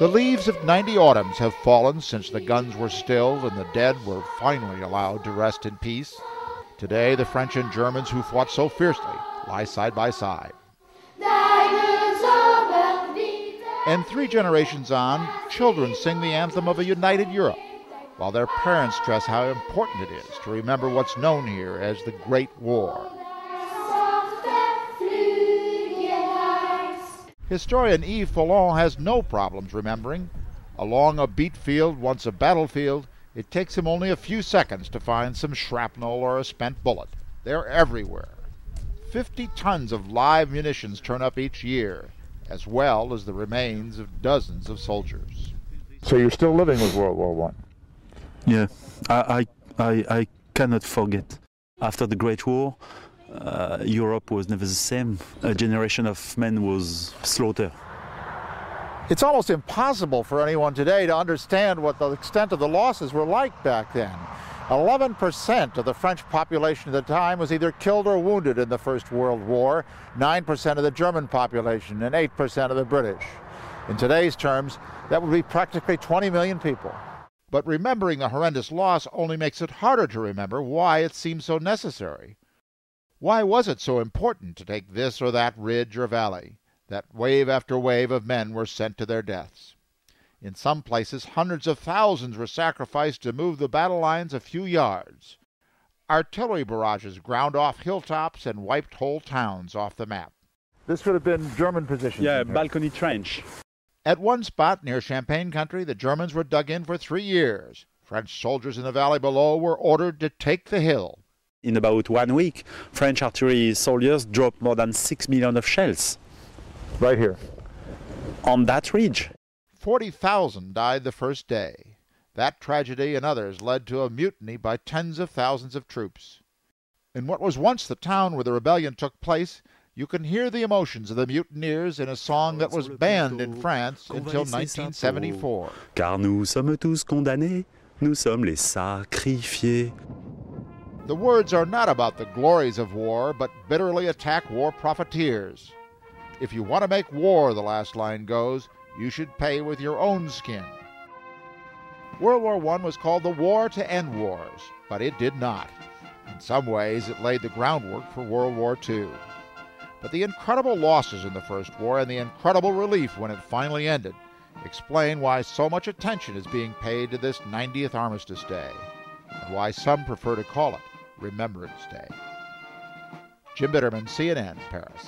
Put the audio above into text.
The leaves of 90 autumns have fallen since the guns were stilled and the dead were finally allowed to rest in peace. Today, the French and Germans who fought so fiercely lie side by side. And 3 generations on, children sing the anthem of a united Europe, while their parents stress how important it is to remember what's known here as the Great War. Historian Yves Follon has no problems remembering. Along a beet field, once a battlefield, it takes him only a few seconds to find some shrapnel or a spent bullet. They're everywhere. 50 tons of live munitions turn up each year, as well as the remains of dozens of soldiers. So you're still living with World War I? Yeah, I cannot forget. After the Great War, Europe was never the same. A generation of men was slaughtered. It's almost impossible for anyone today to understand what the extent of the losses were like back then. 11% of the French population at the time was either killed or wounded in the First World War, 9% of the German population, and 8% of the British. In today's terms, that would be practically 20 million people. But remembering the horrendous loss only makes it harder to remember why it seemed so necessary. Why was it so important to take this or that ridge or valley, that wave after wave of men were sent to their deaths? In some places, hundreds of thousands were sacrificed to move the battle lines a few yards. Artillery barrages ground off hilltops and wiped whole towns off the map. This would have been German positions. Yeah, balcony trench. At one spot near Champagne country, the Germans were dug in for 3 years. French soldiers in the valley below were ordered to take the hill. In about 1 week, French artillery soldiers dropped more than 6 million of shells. Right here? On that ridge. 40,000 died the first day. That tragedy and others led to a mutiny by tens of thousands of troops. In what was once the town where the rebellion took place, you can hear the emotions of the mutineers in a song that was banned in France until 1974. Car nous sommes tous condamnés, nous sommes les sacrifiés. The words are not about the glories of war, but bitterly attack war profiteers. If you want to make war, the last line goes, you should pay with your own skin. World War I was called the war to end wars, but it did not. In some ways, it laid the groundwork for World War II. But the incredible losses in the First War and the incredible relief when it finally ended explain why so much attention is being paid to this 90th Armistice Day, and why some prefer to call it Remembrance Day. Jim Bittermann, CNN, Paris.